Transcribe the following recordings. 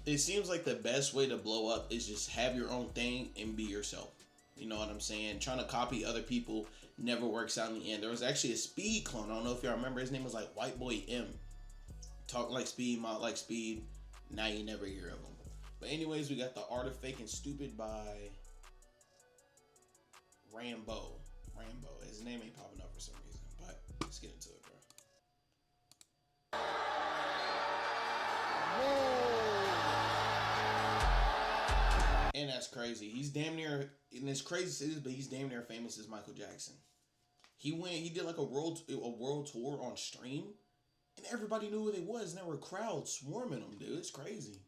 it seems like the best way to blow up is just have your own thing and be yourself. You know what I'm saying? Trying to copy other people never works out in the end. There was actually a Speed clone. I don't know if y'all remember. His name was like White Boy M. Talk like Speed, mock like Speed. Now you never hear of him. But anyways, we got The Art of Faking Stupid by Rambo. His name ain't popping up for some reason. But let's get into it, bro. And that's crazy. He's damn near, and it's crazy, but he's damn near famous as Michael Jackson. He did like a world tour on stream, and everybody knew who they was, and there were crowds swarming him, dude. It's crazy.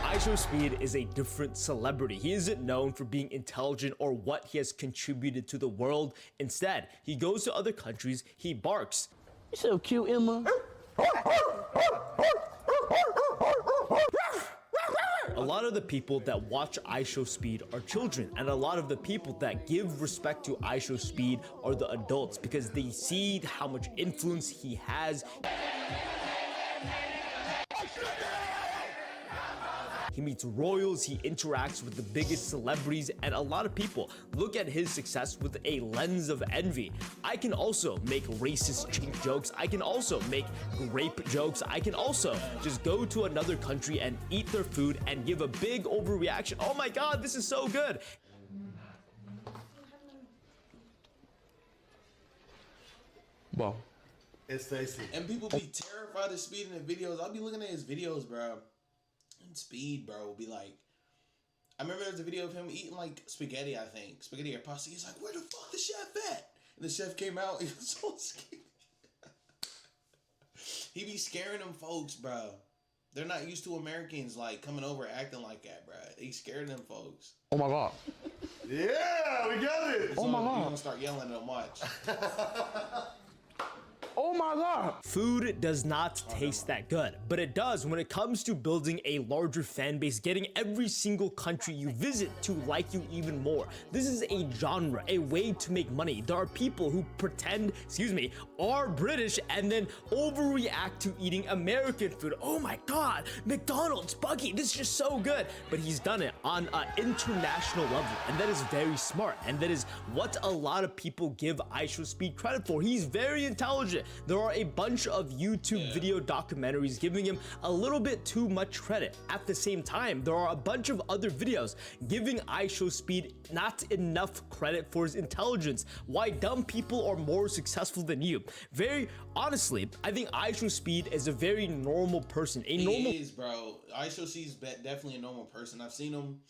IShowSpeed is a different celebrity. He isn't known for being intelligent or what he has contributed to the world. Instead, he goes to other countries, he barks. You're so cute, Emma. A lot of the people that watch IShowSpeed are children, and a lot of the people that give respect to IShowSpeed are the adults because they see how much influence he has. He meets royals, he interacts with the biggest celebrities, and a lot of people look at his success with a lens of envy. I can also make racist chink jokes, I can also make grape jokes, I can also just go to another country and eat their food and give a big overreaction. Oh my god, this is so good. Wow. It's tasty. And people be terrified of Speed in the videos. I'll be looking at his videos, bro. And Speed, bro, will be like, I remember there was a video of him eating like spaghetti, I think. Spaghetti or pasta. He's like, where the fuck the chef at? And the chef came out, he was so scared. He be scaring them folks, bro. They're not used to Americans like coming over acting like that, bro. He scared them folks. Oh my god. Yeah, we got it. Oh my god. You're gonna start yelling at them, watch. Oh my god. Food does not taste that good, but it does when it comes to building a larger fan base, getting every single country you visit to like you even more. This is a genre, a way to make money. There are people who pretend, are British and then overreact to eating American food. Oh my god, McDonald's, Buggy, this is just so good. But he's done it on an international level, and that is very smart, and that is what a lot of people give IShowSpeed credit for. He's very intelligent. There are a bunch of YouTube video documentaries giving him a little bit too much credit. At the same time, there are a bunch of other videos giving IShowSpeed not enough credit for his intelligence. Why dumb people are more successful than you. Very honestly, I think IShowSpeed is a very normal person. He is, bro. IShowSpeed's definitely a normal person. I've seen him,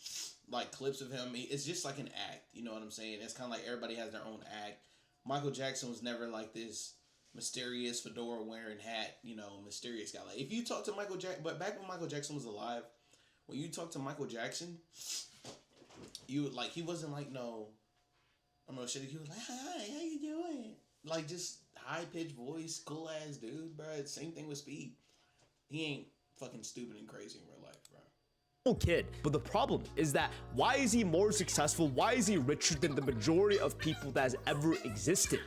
like clips of him. It's just like an act. You know what I'm saying? It's kind of like everybody has their own act. Michael Jackson was never like this mysterious fedora wearing hat, you know, mysterious guy. Like if you talk to Michael Jackson, but back when Michael Jackson was alive, when you talk to Michael Jackson, you like he wasn't like no shit. He was like, hi, how you doing? Like just high pitched voice, cool ass dude, bro. Same thing with Speed. He ain't fucking stupid and crazy in real life, bro. Kid. But the problem is that why is he more successful? Why is he richer than the majority of people that has ever existed?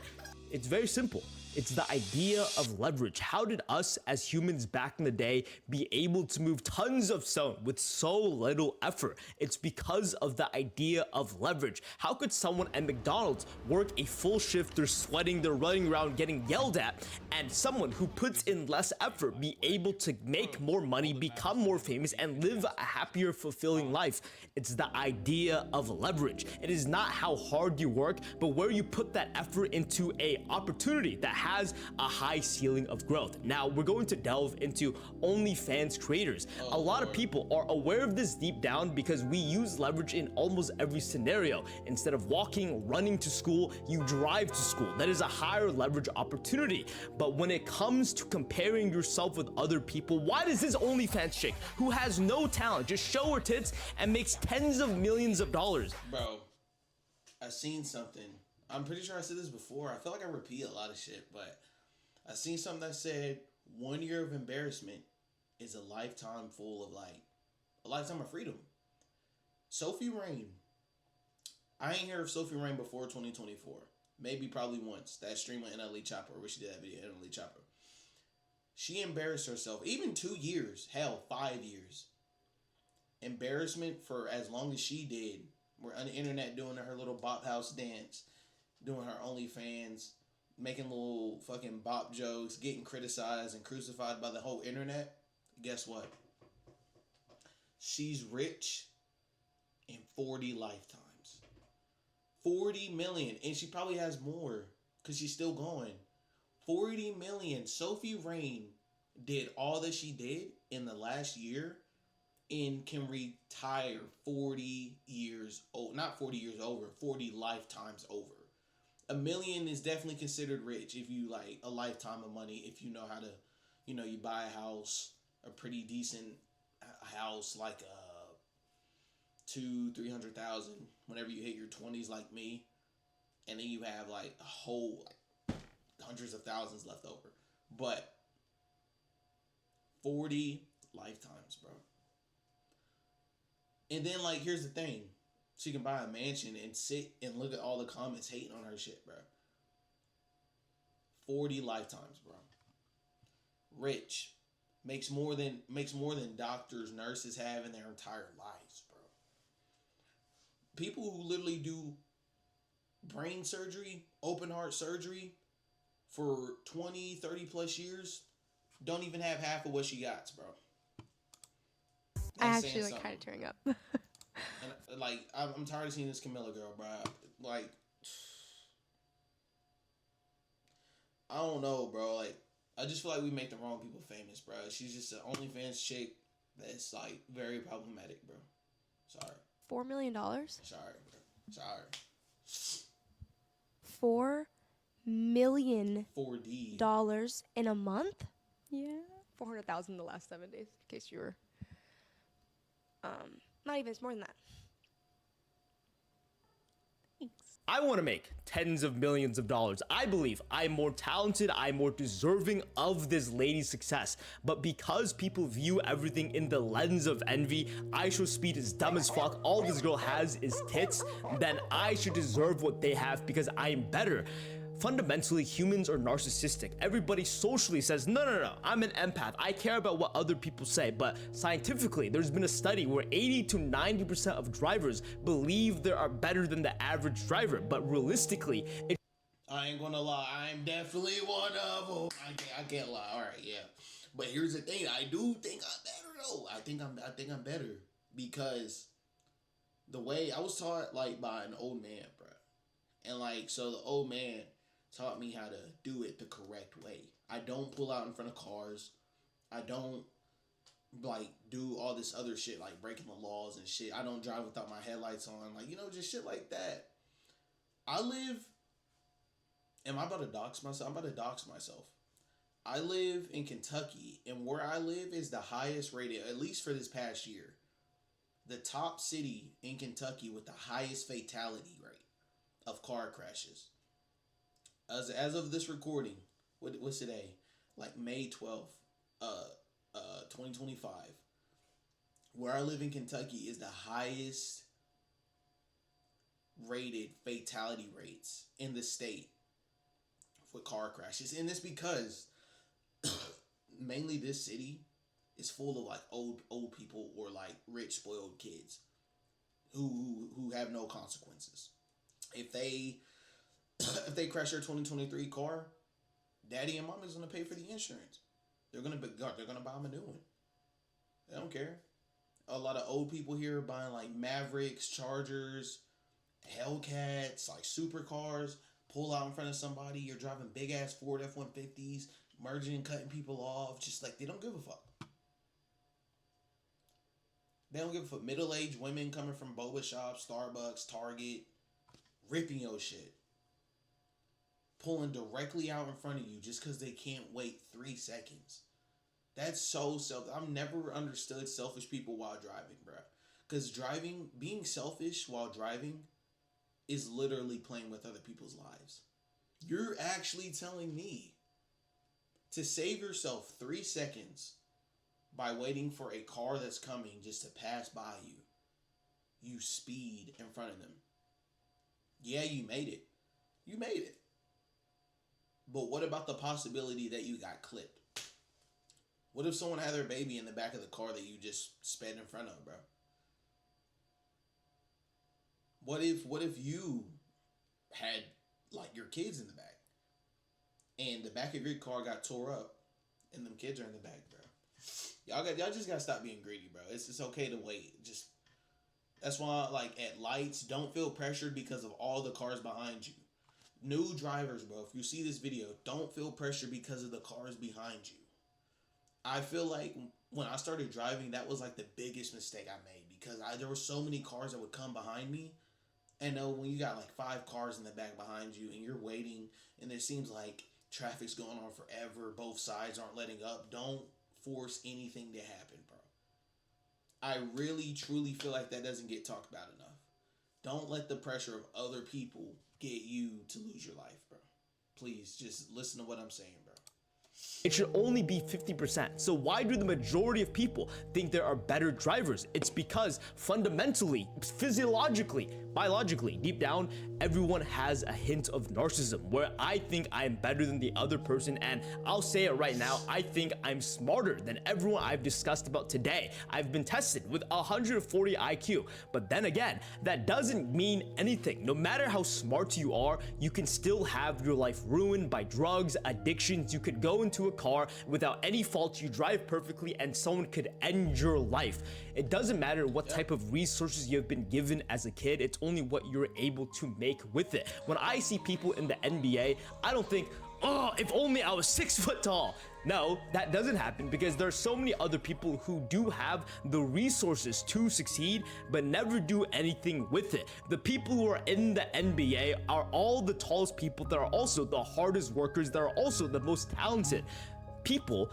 It's very simple. It's the idea of leverage. How did us as humans back in the day be able to move tons of stone with so little effort? It's because of the idea of leverage. How could someone at McDonald's work a full shift, they're sweating, they're running around getting yelled at, and someone who puts in less effort be able to make more money, become more famous, and live a happier, fulfilling life? It's the idea of leverage. It is not how hard you work, but where you put that effort into a opportunity that has a high ceiling of growth. Now, we're going to delve into OnlyFans creators. A lot of people are aware of this deep down because we use leverage in almost every scenario. Instead of walking, running to school, you drive to school. That is a higher leverage opportunity. But when it comes to comparing yourself with other people, why does this OnlyFans chick who has no talent just show her tits and makes tens of millions of dollars? Bro, I seen something. I'm pretty sure I said this before. I feel like I repeat a lot of shit, but I seen something that said 1 year of embarrassment is a lifetime a lifetime of freedom. Sophie Rain. I ain't heard of Sophie Rain before 2024. Maybe probably once. That stream with NLE Chopper where she did that video, NLE Chopper. She embarrassed herself. Even 2 years, hell, 5 years. Embarrassment for as long as she did. We're on the internet doing her little bop house dance, doing her OnlyFans, making little fucking bop jokes, getting criticized and crucified by the whole internet. Guess what? She's rich in 40 lifetimes. 40 million. And she probably has more because she's still going. 40 million. Sophie Rain did all that she did in the last year and can retire 40 years old. Not 40 years over, 40 lifetimes over. $1 million is definitely considered rich if you like a lifetime of money. If you know how to, you buy a house, a pretty decent house, like 200,000-300,000 whenever you hit your 20s like me, and then you have like a whole hundreds of thousands left over. But 40 lifetimes, bro. And then like here's the thing. She can buy a mansion and sit and look at all the comments hating on her shit, bro. 40 lifetimes, bro. Rich. Makes more than doctors, nurses have in their entire lives, bro. People who literally do brain surgery, open heart surgery for 20, 30 plus years don't even have half of what she got, bro. I actually like kind of tearing up. And like, I'm tired of seeing this Camilla girl, bro. Like, I don't know, bro. Like, I just feel like we make the wrong people famous, bro. She's just an OnlyFans chick that's like very problematic, bro. Sorry. $4 million? Sorry, bro. Sorry. $4 million 4D in a month? Yeah. 400,000 in the last 7 days, in case you were not even, it's more than that. Thanks. I want to make tens of millions of dollars. I believe I'm more talented, I'm more deserving of this lady's success. But because people view everything in the lens of envy, IShowSpeed is dumb as fuck, all this girl has is tits, then I should deserve what they have because I am better. Fundamentally, humans are narcissistic. Everybody socially says, no, I'm an empath. I care about what other people say. But scientifically, there's been a study where 80 to 90% of drivers believe they are better than the average driver. But realistically, I ain't gonna lie, I'm definitely one of them. I can't lie. All right, yeah. But here's the thing, I do think I'm better though. I think I'm better because the way I was taught like by an old man, bro, and like so the old man taught me how to do it the correct way. I don't pull out in front of cars. I don't like do all this other shit like breaking the laws and shit. I don't drive without my headlights on, like just shit like that. I live. Am I about to dox myself? I'm about to dox myself. I live in Kentucky, and where I live is the highest rated, at least for this past year. The top city in Kentucky with the highest fatality rate of car crashes. As of this recording, what's today? Like May 12th, 2025. Where I live in Kentucky is the highest rated fatality rates in the state for car crashes. And it's because mainly this city is full of like old people or like rich spoiled kids who have no consequences. If they crash their 2023 car, daddy and mom is gonna pay for the insurance. They're gonna buy them a new one. They don't care. A lot of old people here are buying like Mavericks, Chargers, Hellcats, like supercars. Pull out in front of somebody. You're driving big ass Ford F-150s, merging and cutting people off. Just like they don't give a fuck. They don't give a fuck. Middle-aged women coming from boba shops, Starbucks, Target, ripping your shit. Pulling directly out in front of you just because they can't wait 3 seconds. That's so selfish. I've never understood selfish people while driving, bro. Because being selfish while driving is literally playing with other people's lives. You're actually telling me to save yourself 3 seconds by waiting for a car that's coming just to pass by you. You speed in front of them. Yeah, you made it. You made it. But what about the possibility that you got clipped? What if someone had their baby in the back of the car that you just sped in front of, bro? What if you had like your kids in the back and the back of your car got tore up and them kids are in the back, bro? Y'all just gotta stop being greedy, bro. It's okay to wait. Just that's why, like, at lights, don't feel pressured because of all the cars behind you. New drivers, bro, if you see this video, don't feel pressure because of the cars behind you. I feel like when I started driving, that was like the biggest mistake I made because there were so many cars that would come behind me. And when you got like 5 cars in the back behind you and you're waiting and it seems like traffic's going on forever, both sides aren't letting up, don't force anything to happen, bro. I really, truly feel like that doesn't get talked about enough. Don't let the pressure of other people get you to lose your life, bro. Please, just listen to what I'm saying, bro. It should only be 50%. So why do the majority of people think there are better drivers? It's because fundamentally, physiologically, biologically, deep down, everyone has a hint of narcissism where I think I'm better than the other person, and I'll say it right now, I think I'm smarter than everyone I've discussed about today. I've been tested with 140 IQ, but then again, that doesn't mean anything. No matter how smart you are, you can still have your life ruined by drugs, addictions. You could go into a car without any fault, you drive perfectly, and someone could end your life. It doesn't matter what type of resources you have been given as a kid, it's only what you're able to make with it. When I see people in the NBA, I don't think, oh, if only I was 6 foot tall. No, that doesn't happen because there are so many other people who do have the resources to succeed but never do anything with it. The people who are in the NBA are all the tallest people that are also the hardest workers, that are also the most talented. People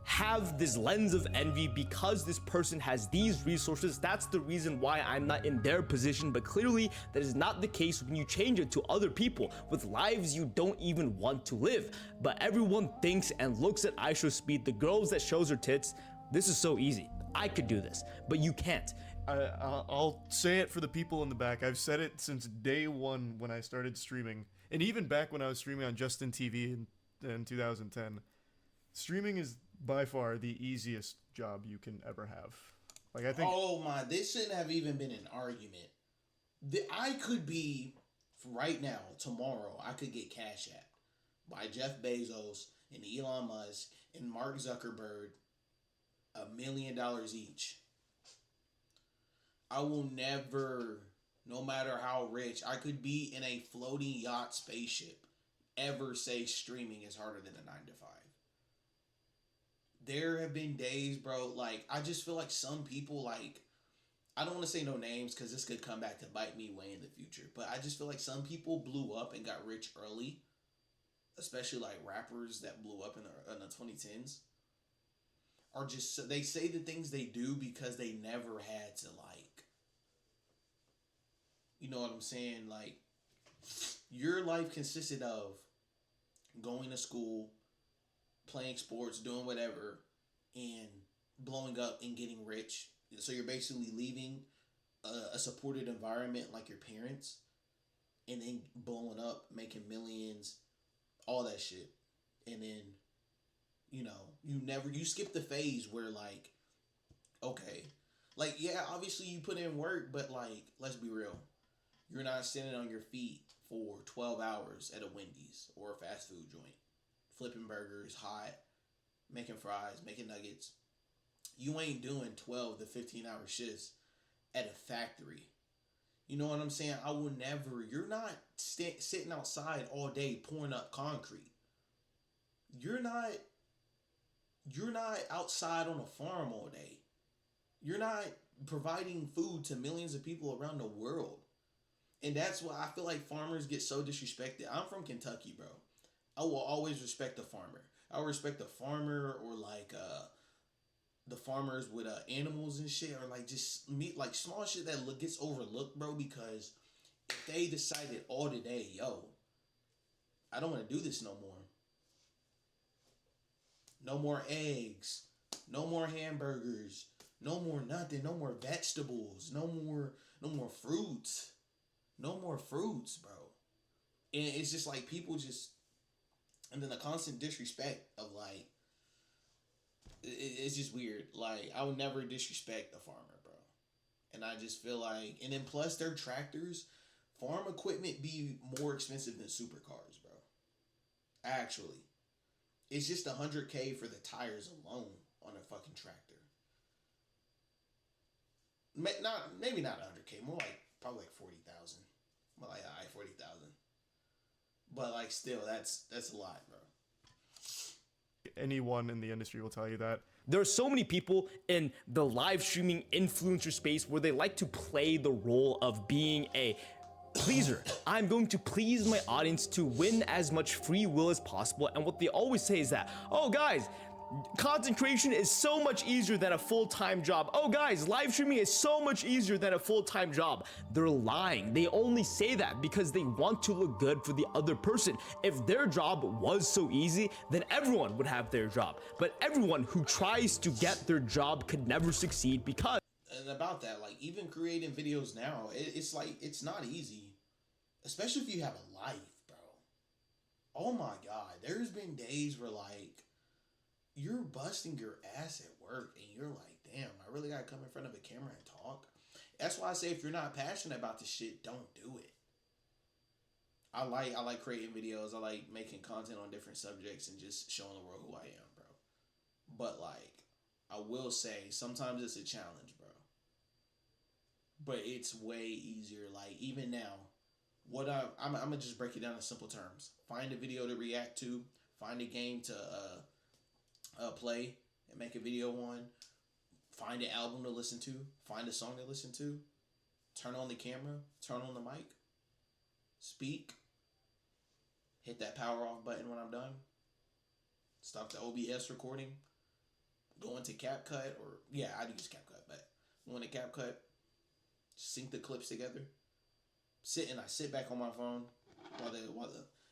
have this lens of envy because this person has these resources. That's the reason why I'm not in their position, but clearly that is not the case when you change it to other people with lives you don't even want to live. But everyone thinks and looks at IShowSpeed, the girls that shows her tits, this is so easy. I could do this, but you can't. I'll say it for the people in the back. I've said it since day one when I started streaming, and even back when I was streaming on Justin TV in 2010. Streaming is by far the easiest job you can ever have. Like, I think. Oh my! This shouldn't have even been an argument. I could be right now, tomorrow. I could get Cash App by Jeff Bezos and Elon Musk and Mark Zuckerberg $1 million each. I will never, no matter how rich, I could be in a floating yacht spaceship, ever say streaming is harder than a 9 to 5. There have been days, bro, like, I just feel like some people, like, I don't want to say no names because this could come back to bite me way in the future, but I just feel like some people blew up and got rich early, especially, like, rappers that blew up in the 2010s, are just, they say the things they do because they never had to, like, you know what I'm saying? Like, your life consisted of going to school, playing sports, doing whatever, and blowing up and getting rich. So you're basically leaving a supported environment like your parents and then blowing up, making millions, all that shit. And then, you know, you skip the phase where, like, okay, like, yeah, obviously you put in work, but, like, let's be real. You're not standing on your feet for 12 hours at a Wendy's or a fast food joint, flipping burgers, hot, making fries, making nuggets. You ain't doing 12 to 15-hour shifts at a factory. You know what I'm saying? I will never. You're not sitting outside all day pouring up concrete. You're not outside on a farm all day. You're not providing food to millions of people around the world. And that's why I feel like farmers get so disrespected. I'm from Kentucky, bro. I will always respect the farmer. I will respect the farmer, or like the farmers with animals and shit, or like just meat, like small shit that gets overlooked, bro, because if they decided all today, yo, I don't want to do this no more. No more eggs, no more hamburgers, no more nothing, no more vegetables, no more fruits. No more fruits, bro. And it's just like people just, and then the constant disrespect of like, it's just weird. Like, I would never disrespect a farmer, bro. And I just feel like, and then plus their tractors, farm equipment be more expensive than supercars, bro. Actually, it's just $100K for the tires alone on a fucking tractor. Maybe not 100K, more like probably like 40,000. More like 40,000. But like still, that's a lot, bro. Anyone in the industry will tell you that. There are so many people in the live streaming influencer space where they like to play the role of being a pleaser. I'm going to please my audience to win as much free will as possible. And what they always say is that, oh guys, content creation is so much easier than a full-time job. Oh guys, live streaming is so much easier than a full-time job. They're lying. They only say that because they want to look good for the other person. If their job was so easy, then everyone would have their job. But everyone who tries to get their job could never succeed because... And about that, like, even creating videos now, it's like, it's not easy. Especially if you have a life, bro. Oh my God. There's been days where, like, you're busting your ass at work and you're like, damn, I really gotta come in front of a camera and talk. That's why I say if you're not passionate about this shit, don't do it. I like creating videos. I like making content on different subjects and just showing the world who I am, bro. But like, I will say sometimes it's a challenge, bro. But it's way easier. Like, even now, I'm gonna just break it down in simple terms. Find a video to react to. Find a game to play and make a video on. Find an album to listen to. Find a song to listen to. Turn on the camera. Turn on the mic. Speak. Hit that power off button when I'm done. Stop the OBS recording. Go into CapCut, or yeah, I use CapCut, but go into CapCut. Sync the clips together. I sit back on my phone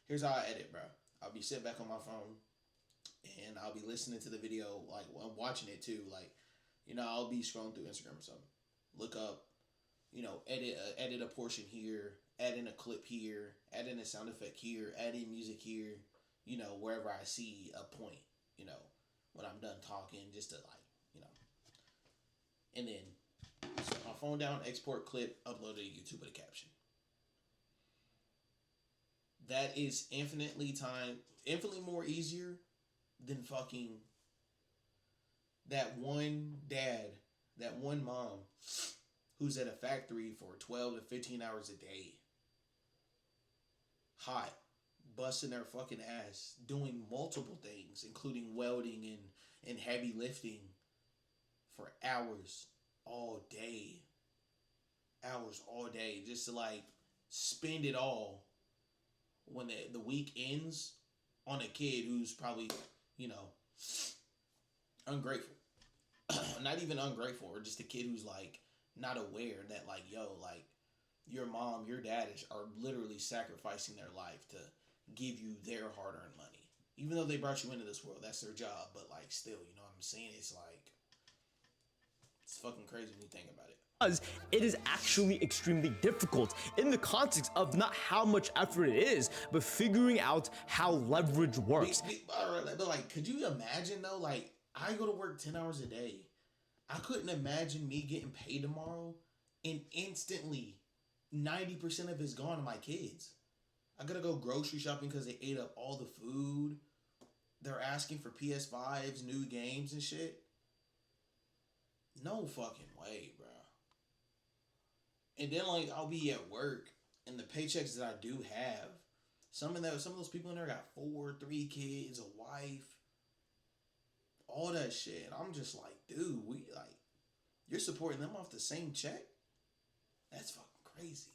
here's how I edit, bro. I'll be sitting back on my phone and I'll be listening to the video, like, I'm watching it too. Like, you know, I'll be scrolling through Instagram or something. Look up, you know, edit a portion here, add in a clip here, add in a sound effect here, add in music here, you know, wherever I see a point, you know, when I'm done talking, just to, like, you know. And then set my phone down, export clip, upload it to YouTube with a caption. That is infinitely more easier than fucking that one dad, that one mom who's at a factory for 12 to 15 hours a day. Hot, busting their fucking ass, doing multiple things, including welding and heavy lifting for hours all day. Hours all day, just to, like, spend it all when the week ends on a kid who's probably, you know, ungrateful. Not even ungrateful, or just a kid who's, like, not aware that, like, yo, like, your mom, your dad are literally sacrificing their life to give you their hard-earned money. Even though they brought you into this world, that's their job, but, like, still, you know what I'm saying? It's like, it's fucking crazy when you think about it. It is actually extremely difficult in the context of not how much effort it is, but figuring out how leverage works. But like, could you imagine though? Like, I go to work 10 hours a day. I couldn't imagine me getting paid tomorrow and instantly 90% of it's gone to my kids. I gotta go grocery shopping because they ate up all the food. They're asking for PS5s, new games and shit. No fucking way, bro. And then, like, I'll be at work, and the paychecks that I do have, some of those people in there got 4, 3 kids, a wife, all that shit. And I'm just like, dude, you're supporting them off the same check? That's fucking crazy.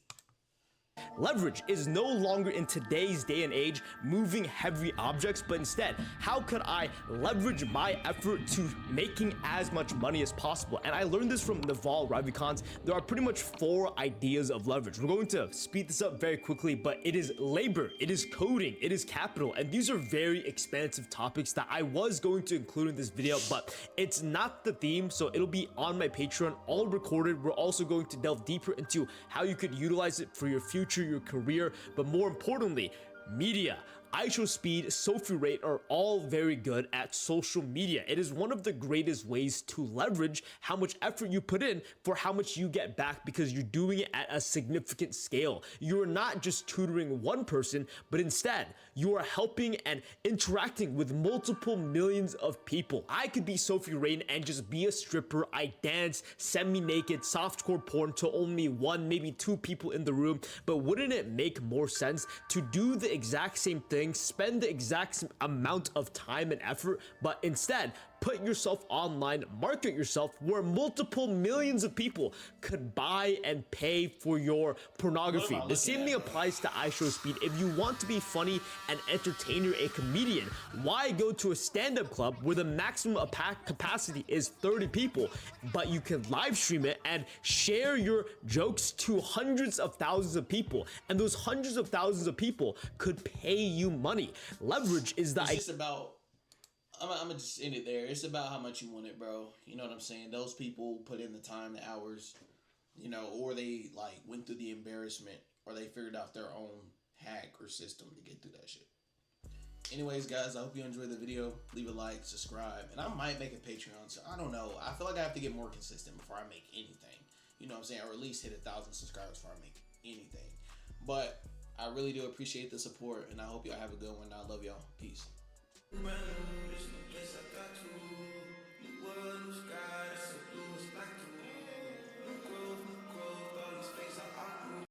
Leverage is no longer in today's day and age moving heavy objects, but instead, how could I leverage my effort to making as much money as possible? And I learned this from Naval Ravikant. There are pretty much 4 ideas of leverage. We're going to speed this up very quickly, but it is labor, it is coding, it is capital, and these are very expansive topics that I was going to include in this video, but it's not the theme, so it'll be on my Patreon, all recorded. We're also going to delve deeper into how you could utilize it for your future, your career, but more importantly, media. IShowSpeed, Sophie Rate are all very good at social media. It is one of the greatest ways to leverage how much effort you put in for how much you get back, because you're doing it at a significant scale. You are not just tutoring one person, but instead you are helping and interacting with multiple millions of people. I could be Sophie Rate and just be a stripper. I dance semi-naked softcore porn to only one, maybe two people in the room. But wouldn't it make more sense to do the exact same thing, spend the exact amount of time and effort, but instead put yourself online, market yourself where multiple millions of people could buy and pay for your pornography? The same thing applies to IShowSpeed. If you want to be funny and entertain, you're a comedian, why go to a stand-up club where the maximum capacity is 30 people, but you can live stream it and share your jokes to hundreds of thousands of people, and those hundreds of thousands of people could pay you money. Leverage is the It's just about, I'm gonna just end it there. It's about how much you want it, bro. You know what I'm saying? Those people put in the time, the hours, you know, or they like went through the embarrassment, or they figured out their own hack or system to get through that shit. Anyways, guys, I hope you enjoyed the video. Leave a like, subscribe, and I might make a Patreon. So I don't know. I feel like I have to get more consistent before I make anything. You know what I'm saying? Or at least hit 1,000 subscribers before I make anything. But I really do appreciate the support, and I hope y'all have a good one. I love y'all. Peace.